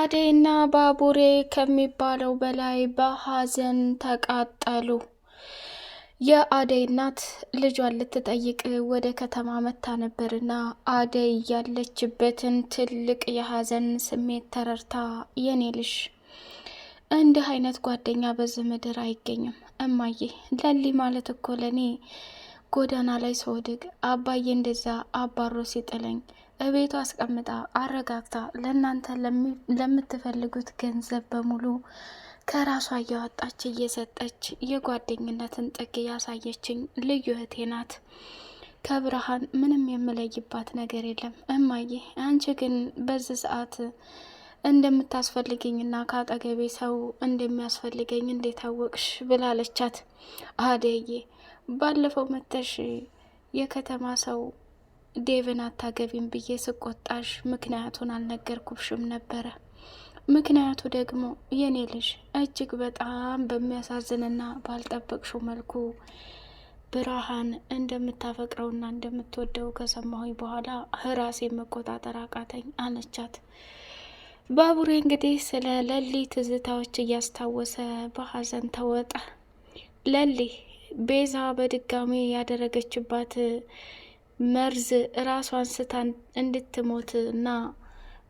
አደይና ባቡሬ ከሚባለው በላይ በሐዘን ተቃጠሉ። የአደይ እናት ልጇን ልትጠይቅ ወደ ከተማ መታ ነበርና አደይ ያለችበትን ትልቅ የሐዘን ስሜት ተረድታ የኔ ልጅ እንዲህ አይነት ጓደኛ በዚህ ምድር አይገኝም እማዬ፣ ለሊ ማለት እኮ ለኔ ጎዳና ላይ ስወድቅ አባዬ እንደዛ አባሮ ሲጥለኝ እቤቱ አስቀምጣ አረጋግታ ለእናንተ ለምትፈልጉት ገንዘብ በሙሉ ከራሷ እያወጣች እየሰጠች የጓደኝነትን ጥግ ያሳየችኝ ልዩ እህቴ ናት። ከብርሃን ምንም የምለይባት ነገር የለም እማዬ፣ አንቺ ግን በዚህ ሰዓት እንደምታስፈልገኝና ከአጠገቤ ሰው እንደሚያስፈልገኝ እንዴት አወቅሽ ብላለቻት። አደዬ ባለፈው መተሽ የከተማ ሰው ዴቭን አታገቢም ብዬ ስቆጣሽ ምክንያቱን አልነገርኩሽም ነበረ። ምክንያቱ ደግሞ የኔ ልጅ እጅግ በጣም በሚያሳዝንና ባልጠበቅሽው መልኩ ብርሃን እንደምታፈቅረውና እንደምትወደው ከሰማሁኝ በኋላ ራሴ መቆጣጠር አቃተኝ አለቻት። ባቡሬ እንግዲህ ስለ ለሊ ትዝታዎች እያስታወሰ በሀዘን ተወጣ። ለሊ ቤዛ በድጋሚ ያደረገችባት መርዝ ራሷን ስታ እንድትሞት እና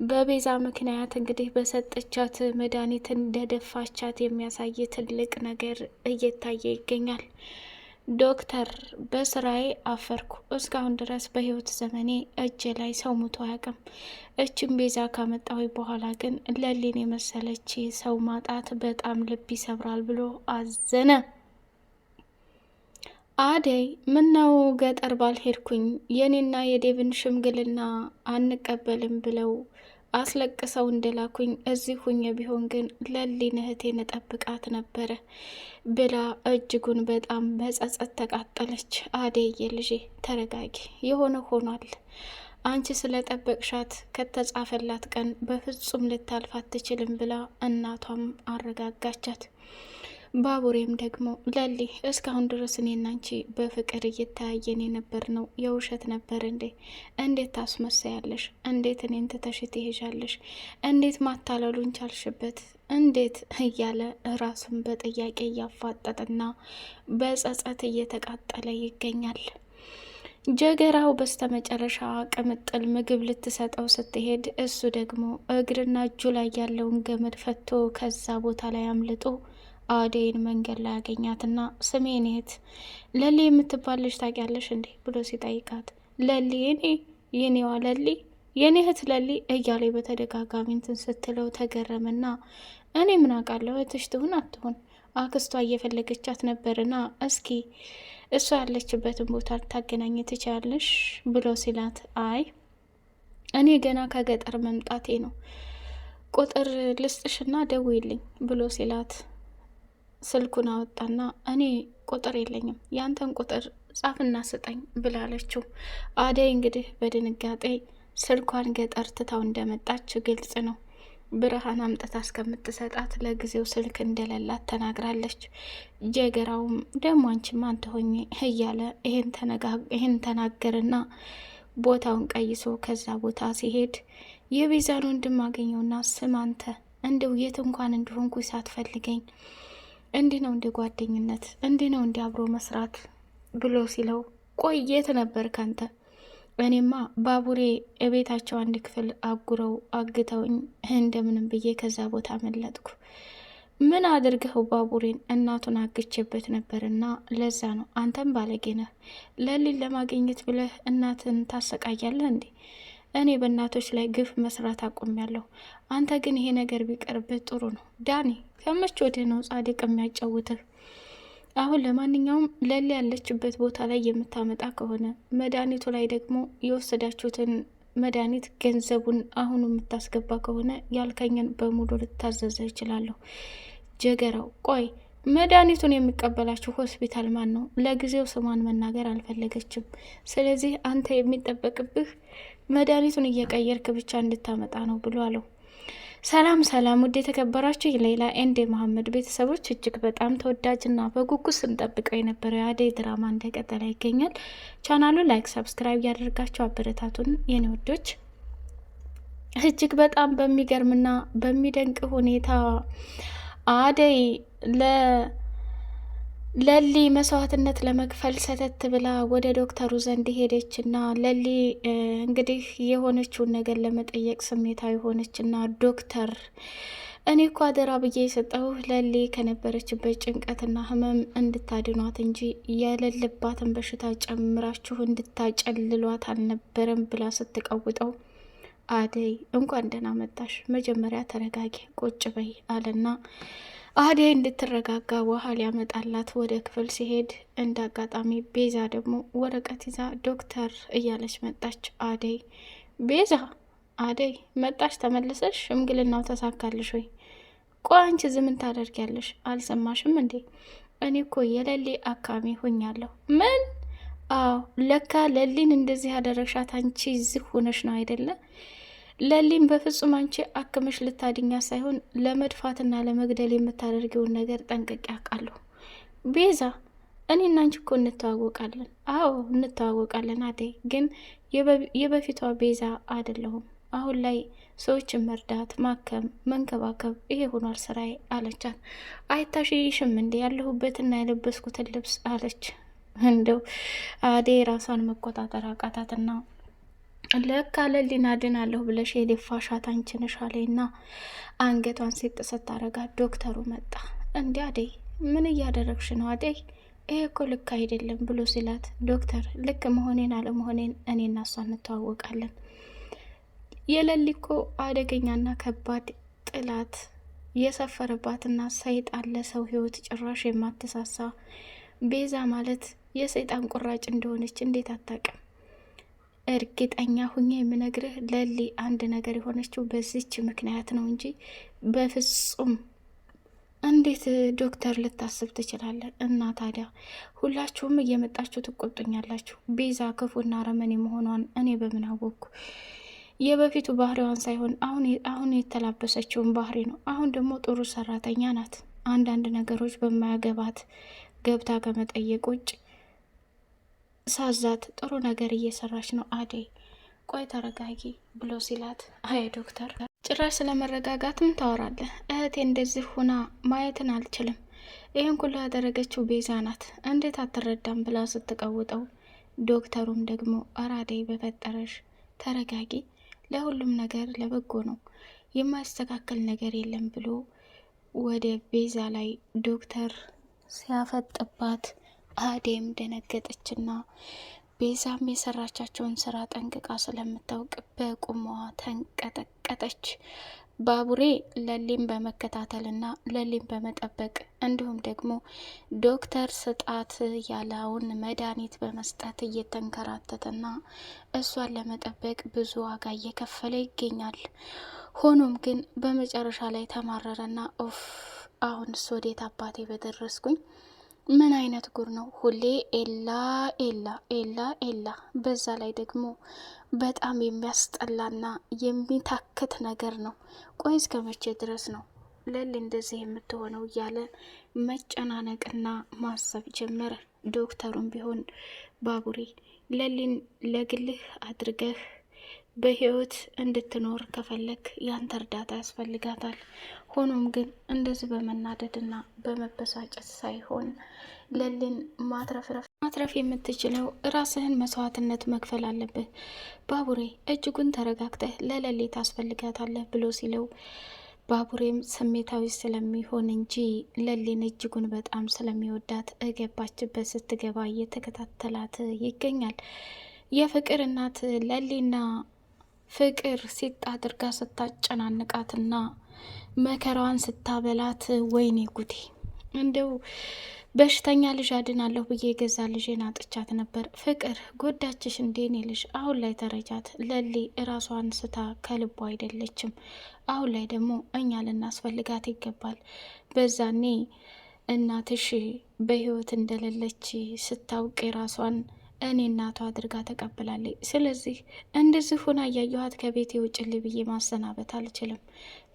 በቤዛ ምክንያት እንግዲህ በሰጠቻት መድኃኒት እንደደፋቻት የሚያሳይ ትልቅ ነገር እየታየ ይገኛል። ዶክተር በስራዬ አፈርኩ። እስካሁን ድረስ በህይወት ዘመኔ እጄ ላይ ሰው ሙቶ አያውቅም። እችን ቤዛ ካመጣሁ በኋላ ግን ለሊን የመሰለች ሰው ማጣት በጣም ልብ ይሰብራል ብሎ አዘነ። አደይ ምነው ገጠር ባልሄድኩኝ፣ የኔና የዴቭን ሽምግልና አንቀበልም ብለው አስለቅሰው እንደላኩኝ እዚህ ሁኜ ቢሆን ግን ለሊን እህቴን እጠብቃት ነበረ ብላ እጅጉን በጣም በጸጸት ተቃጠለች። አደይ የልጄ ተረጋጊ፣ የሆነ ሆኗል። አንቺ ስለጠበቅሻት ከተጻፈላት ቀን በፍጹም ልታልፍ አትችልም ብላ እናቷም አረጋጋቻት። ባቡሬም ደግሞ ለሊ እስካሁን ድረስ እኔና አንቺ በፍቅር እየተያየን የነበር ነው የውሸት ነበር እንዴ? እንዴት ታስመሳያለሽ? እንዴት እኔን ትተሽ ትሄጃለሽ? እንዴት ማታለሉን ቻልሽበት? እንዴት እያለ ራሱን በጥያቄ እያፋጠጠና በጸጸት እየተቃጠለ ይገኛል። ጀገራው በስተመጨረሻ ቅምጥል ምግብ ልትሰጠው ስትሄድ እሱ ደግሞ እግርና እጁ ላይ ያለውን ገመድ ፈቶ ከዛ ቦታ ላይ አምልጦ አደይን መንገድ ላይ ያገኛትና ስሜን እህት ለሊ የምትባል ልጅ ታውቂያለሽ እንዴ ብሎ ሲጠይቃት ለሊ የኔዋ ለሊ የኔ እህት ለሊ እያለ በተደጋጋሚ እንትን ስትለው ተገረመና እኔ ምን አውቃለሁ እህትሽ ትሁን አትሆን አክስቷ እየፈለገቻት ነበርና እስኪ እሷ ያለችበትን ቦታ ልታገናኝ ትችያለሽ ብሎ ሲላት አይ እኔ ገና ከገጠር መምጣቴ ነው፣ ቁጥር ልስጥሽና ደውይልኝ ብሎ ሲላት ስልኩን አወጣና እኔ ቁጥር የለኝም ያንተን ቁጥር ጻፍና ስጠኝ ብላለችው። አደይ እንግዲህ በድንጋጤ ስልኳን ገጠር ትታው እንደመጣች ግልጽ ነው። ብርሃን አምጥታ እስከምትሰጣት ለጊዜው ስልክ እንደሌላት ተናግራለች። ጀገራውም ደሞ አንቺማ አንተ ሆኜ እያለ ይህን ተናገርና ቦታውን ቀይሶ ከዛ ቦታ ሲሄድ የቤዛን ወንድም አገኘውና ስም አንተ እንደው የት እንኳን እንደሆንኩ ሳትፈልገኝ እንዲህ ነው እንደ ጓደኝነት፣ እንዲህ ነው እንደ አብሮ መስራት ብሎ ሲለው ቆይ የት ነበር ካንተ? እኔማ ባቡሬ እቤታቸው አንድ ክፍል አጉረው አግተውኝ እንደምንም ብዬ ከዛ ቦታ መለጥኩ። ምን አድርገው ባቡሬን? እናቱን አግቼበት ነበርና ለዛ ነው። አንተም ባለጌ ነህ። ለሊን ለማግኘት ብለህ እናትን ታሰቃያለህ እንዴ? እኔ በእናቶች ላይ ግፍ መስራት አቁሜያለሁ። አንተ ግን ይሄ ነገር ቢቀርብህ ጥሩ ነው። ዳኒ ከመቼ ወዲህ ነው ጻድቅ የሚያጫውትህ? አሁን ለማንኛውም ለሊ ያለችበት ቦታ ላይ የምታመጣ ከሆነ መድኃኒቱ ላይ ደግሞ የወሰዳችሁትን መድኃኒት ገንዘቡን አሁኑ የምታስገባ ከሆነ ያልከኝን በሙሉ ልታዘዘ ይችላለሁ። ጀገራው ቆይ መድኃኒቱን የሚቀበላችሁ ሆስፒታል ማን ነው? ለጊዜው ስሟን መናገር አልፈለገችም። ስለዚህ አንተ የሚጠበቅብህ መድኃኒቱን እየቀየርክ ብቻ እንድታመጣ ነው ብሎ አለው። ሰላም ሰላም፣ ውድ የተከበራችሁ የሌላ ኤንድ መሐመድ ቤተሰቦች፣ እጅግ በጣም ተወዳጅና በጉጉት ስንጠብቀው የነበረው የአደይ ድራማ እንደቀጠለ ይገኛል። ቻናሉ ላይክ፣ ሰብስክራይብ ያደርጋችሁ አበረታቱን የኔ ውዶች። እጅግ በጣም በሚገርምና በሚደንቅ ሁኔታ አደይ ለሊ መስዋዕትነት ለመክፈል ሰተት ብላ ወደ ዶክተሩ ዘንድ ሄደችና ለሊ እንግዲህ የሆነችውን ነገር ለመጠየቅ ስሜታዊ ሆነችና ዶክተር እኔ እኮ አደራ ብዬ የሰጠሁህ ለሊ ከነበረችበት ጭንቀትና ህመም እንድታድኗት እንጂ የሌለባትን በሽታ ጨምራችሁ እንድታጨልሏት አልነበረም ብላ ስትቀውጠው አደይ እንኳን ደህና መጣሽ፣ መጀመሪያ ተረጋጊ፣ ቁጭ በይ አለና አደይ እንድትረጋጋ ውሃ ሊያመጣላት ወደ ክፍል ሲሄድ እንደ አጋጣሚ ቤዛ ደግሞ ወረቀት ይዛ ዶክተር እያለች መጣች። ቤዛ አደይ መጣሽ ተመልሰሽ? ሽምግልናው ተሳካልሽ ወይ? ቆይ አንቺ ዝምን ታደርጊያለሽ? አልሰማሽም እንዴ? እኔ እኮ የለሊ አካሚ ሆኛለሁ። ምን? አዎ ለካ ለሊን እንደዚህ ያደረግሻት አንቺ እዚህ ሆነሽ ነው አይደለ? ለሊን በፍጹም አንቺ አክመሽ ልታድኛ ሳይሆን ለመድፋትና ለመግደል የምታደርጊውን ነገር ጠንቅቄ አውቃለሁ። ቤዛ እኔና አንቺ እኮ እንተዋወቃለን። አዎ እንተዋወቃለን አደይ፣ ግን የበፊቷ ቤዛ አይደለሁም። አሁን ላይ ሰዎችን መርዳት፣ ማከም፣ መንከባከብ ይሄ ሆኗል ስራዬ አለቻት። አይታሽይሽም እንዴ ያለሁበትና የለበስኩትን ልብስ አለች። እንደው አደይ ራሷን መቆጣጠር አቃታትና ለካ ለሊን አድናለሁ ብለሽ የደፋሻት አንቺ ነሽ አለይና አንገቷን ሲጥ ስታረጋት ዶክተሩ መጣ። እንዴ አደይ ምን እያደረግሽ ነው አደይ? ይሄ እኮ ልክ አይደለም ብሎ ሲላት ዶክተር ልክ መሆኔን አለመሆኔን እኔና እሷ እንተዋወቃለን። የለሊ እኮ አደገኛና ከባድ ጥላት የሰፈረባትና ሰይጣን ለሰው ህይወት ጭራሽ የማትሳሳ ቤዛ ማለት የሰይጣን ቁራጭ እንደሆነች እንዴት አታውቅም? እርግጠኛ ሁኜ የምነግርህ ለሊ አንድ ነገር የሆነችው በዚች ምክንያት ነው እንጂ በፍጹም እንዴት ዶክተር ልታስብ ትችላለን? እና ታዲያ ሁላችሁም እየመጣችሁ ትቆጡኛላችሁ። ቤዛ ክፉና አረመኔ መሆኗን እኔ በምን አወቅኩ? የበፊቱ ባህሪዋን ሳይሆን አሁን የተላበሰችውን ባህሪ ነው። አሁን ደግሞ ጥሩ ሰራተኛ ናት። አንዳንድ ነገሮች በማያገባት ገብታ ከመጠየቅ ውጭ ሳዛት ጥሩ ነገር እየሰራች ነው አደይ። ቆይ ተረጋጊ ብሎ ሲላት አይ ዶክተር ጭራሽ ስለመረጋጋትም ታወራለህ? እህቴ እንደዚህ ሁና ማየትን አልችልም። ይህን ሁሉ ያደረገችው ቤዛ ናት፣ እንዴት አትረዳም ብላ ስትቀውጠው ዶክተሩም ደግሞ ኧረ አደይ በፈጠረሽ ተረጋጊ፣ ለሁሉም ነገር ለበጎ ነው፣ የማይስተካከል ነገር የለም ብሎ ወደ ቤዛ ላይ ዶክተር ሲያፈጥባት አደይም ደነገጠችና ቤዛም የሰራቻቸውን ስራ ጠንቅቃ ስለምታውቅ በቁሟ ተንቀጠቀጠች። ባቡሬ ለሊም በመከታተልና ለሊም በመጠበቅ እንዲሁም ደግሞ ዶክተር ስጣት ያለውን መድኃኒት በመስጠት እየተንከራተተና እሷን ለመጠበቅ ብዙ ዋጋ እየከፈለ ይገኛል። ሆኖም ግን በመጨረሻ ላይ ተማረረና ኦፍ አሁንስ ወዴት አባቴ በደረስኩኝ፣ ምን አይነት ጉር ነው? ሁሌ ኤላ ኤላ ኤላ ኤላ። በዛ ላይ ደግሞ በጣም የሚያስጠላና የሚታክት ነገር ነው። ቆይ እስከ መቼ ድረስ ነው ለሊ እንደዚህ የምትሆነው? እያለ መጨናነቅና ማሰብ ጀመረ። ዶክተሩም ቢሆን ባቡሬ ለሊን ለግልህ አድርገህ በህይወት እንድትኖር ከፈለክ ያንተ እርዳታ ያስፈልጋታል። ሆኖም ግን እንደዚህ በመናደድና በመበሳጨት ሳይሆን ለሊን ማትረፍ የምትችለው ራስህን መስዋዕትነት መክፈል አለብህ። ባቡሬ እጅጉን ተረጋግተህ ለለሊ ታስፈልጋታለህ ብሎ ሲለው ባቡሬም ስሜታዊ ስለሚሆን እንጂ ለሊን እጅጉን በጣም ስለሚወዳት እገባችበት ስትገባ እየተከታተላት ይገኛል። የፍቅር እናት ለሊና ፍቅር ሲጥ አድርጋ ስታጨናንቃትና መከራዋን ስታበላት ወይኔ ጉዴ! እንደው በሽተኛ ልጅ አድናለሁ ብዬ የገዛ ልጄን አጥቻት ነበር። ፍቅር ጎዳችሽ እንዴ? እኔ ልጅ አሁን ላይ ተረጃት። ለሊ እራሷን ስታ ከልቧ አይደለችም። አሁን ላይ ደግሞ እኛ ልናስፈልጋት ይገባል። በዛኔ እናትሽ በህይወት እንደሌለች ስታውቅ ራሷን እኔ እናቷ አድርጋ ተቀብላለች። ስለዚህ እንደዚህ ሆና እያየኋት ከቤቴ ውጭልኝ ብዬ ማሰናበት አልችልም።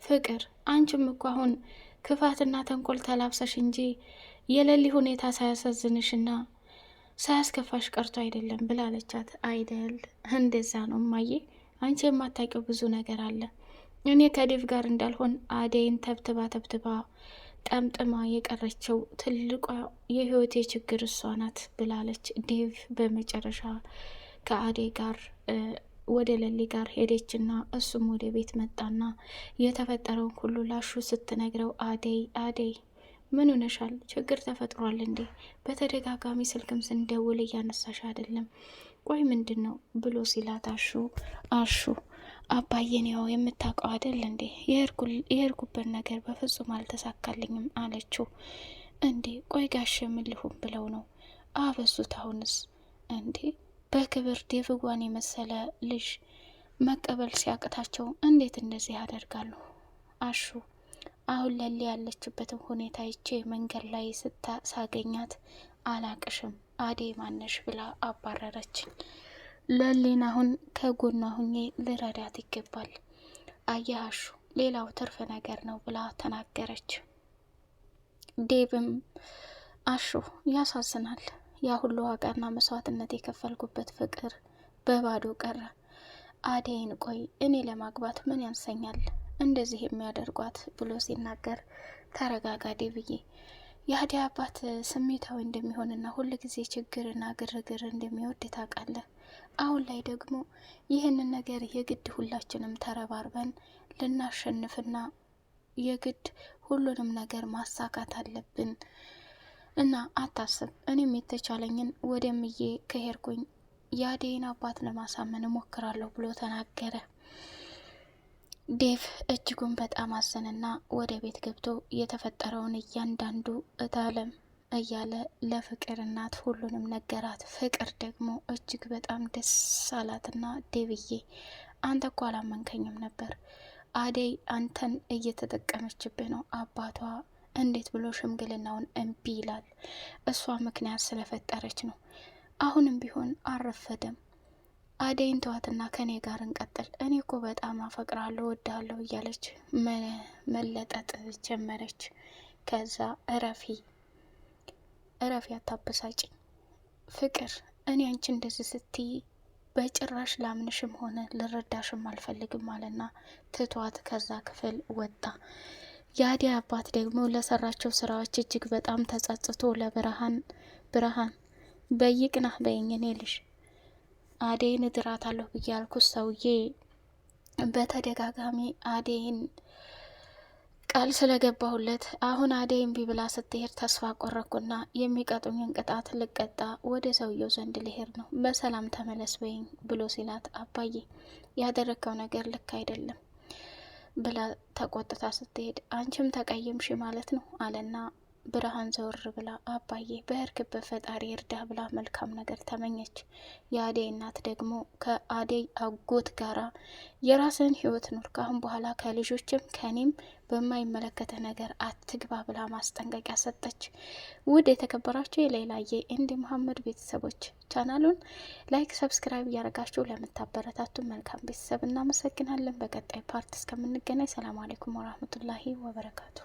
ፍቅር አንቺም እኮ አሁን ክፋትና ተንኮል ተላብሰሽ እንጂ የለሊ ሁኔታ ሳያሳዝንሽና ሳያስከፋሽ ቀርቶ አይደለም ብላለቻት። አይደል እንደዛ ነው እማዬ፣ አንቺ የማታውቂው ብዙ ነገር አለ። እኔ ከዴቭ ጋር እንዳልሆን አደይን ተብትባ ጠምጥማ የቀረችው ትልቋ የህይወቴ ችግር እሷ ናት ብላለች። ዴቭ በመጨረሻ ከአደይ ጋር ወደ ለሊ ጋር ሄደችና እሱም ወደ ቤት መጣና የተፈጠረውን ሁሉ ላሹ ስትነግረው አደይ ምን ሆነሻል? ችግር ተፈጥሯል እንዴ? በተደጋጋሚ ስልክም ስንደውል እያነሳሽ አይደለም። ቆይ ምንድን ነው ብሎ ሲላት አሹ አባዬን ያው የምታውቀው አይደል እንዴ? የሄድኩበት ነገር በፍጹም አልተሳካልኝም አለችው። እንዴ ቆይ ጋሽ ምን ሊሆን ብለው ነው? አበዙት። አሁንስ እንዴ በክብር ዴቭጓን የመሰለ ልጅ መቀበል ሲያቅታቸው እንዴት እንደዚህ ያደርጋሉ? አሹ አሁን ለሊ ያለችበትን ሁኔታ ይቼ መንገድ ላይ ሳገኛት አላቅሽም አደይ ማነሽ ብላ አባረረችኝ። ለሊን አሁን ከጎኗ ሁኜ ልረዳት ይገባል። አየህ አሹ ሌላው ትርፍ ነገር ነው ብላ ተናገረች። ዴቭም አሹ ያሳዝናል፣ ያ ሁሉ ዋጋና መስዋዕትነት የከፈልኩበት ፍቅር በባዶ ቀረ። አደይን ቆይ እኔ ለማግባት ምን ያንሰኛል እንደዚህ የሚያደርጓት ብሎ ሲናገር፣ ተረጋጋ ዴቭዬ፣ የአደይ አባት ስሜታዊ እንደሚሆንና ሁል ጊዜ ችግርና ግርግር እንደሚወድ ታውቃለህ። አሁን ላይ ደግሞ ይህንን ነገር የግድ ሁላችንም ተረባርበን ልናሸንፍና የግድ ሁሉንም ነገር ማሳካት አለብን እና አታስብ፣ እኔም የተቻለኝን ወደምዬ ከሄድኩኝ የአደይን አባት ለማሳመን እሞክራለሁ ብሎ ተናገረ። ዴቭ እጅጉን በጣም አዘንና ወደ ቤት ገብቶ የተፈጠረውን እያንዳንዱ እታለም እያለ ለፍቅር እናት ሁሉንም ነገራት። ፍቅር ደግሞ እጅግ በጣም ደስ አላትና ዴቭዬ አንተ እኮ አላመንከኝም ነበር፣ አደይ አንተን እየተጠቀመችብህ ነው። አባቷ እንዴት ብሎ ሽምግልናውን እምቢ ይላል? እሷ ምክንያት ስለፈጠረች ነው። አሁንም ቢሆን አልረፈደም። አደይን ተዋትና ከኔ ጋር እንቀጥል፣ እኔ እኮ በጣም አፈቅራለሁ ወዳለሁ እያለች መለጠጥ ጀመረች። ከዛ እረፊ አታበሳጭኝ ፍቅር፣ እኔ አንቺ እንደዚህ ስትይ በጭራሽ ላምንሽም ሆነ ልረዳሽም አልፈልግም አለና ትቷት ከዛ ክፍል ወጣ። የአደይ አባት ደግሞ ለሰራቸው ስራዎች እጅግ በጣም ተጸጽቶ ለብርሃን በይቅናህ በይኝ፣ እኔ ልሽ አደይን እድራታለሁ ብዬ ያልኩት ሰውዬ በተደጋጋሚ አደይን ቃል ስለገባሁለት አሁን አደይ እምቢ ብላ ስትሄድ ተስፋ ቆረኩና የሚቀጡኝን ቅጣት ልቀጣ ወደ ሰውየው ዘንድ ልሄድ ነው፣ በሰላም ተመለስ በይኝ ብሎ ሲላት፣ አባዬ ያደረግከው ነገር ልክ አይደለም ብላ ተቆጥታ ስትሄድ፣ አንቺም ተቀየምሽ ማለት ነው አለና ብርሃን ዘወር ብላ አባዬ በሄድክበት ፈጣሪ እርዳህ ብላ መልካም ነገር ተመኘች። የአደይ እናት ደግሞ ከአደይ አጎት ጋራ የራስን ህይወት ኑር፣ ካሁን በኋላ ከልጆችም ከኔም በማይመለከተ ነገር አትግባ ብላ ማስጠንቀቂያ ሰጠች። ውድ የተከበራችሁ የሌላየ እንዲ መሐመድ ቤተሰቦች ቻናሉን ላይክ፣ ሰብስክራይብ እያደረጋችሁ ለምታበረታቱ መልካም ቤተሰብ እናመሰግናለን። በቀጣይ ፓርት እስከምንገናኝ ሰላም አለይኩም ወራህመቱላሂ ወበረካቱ።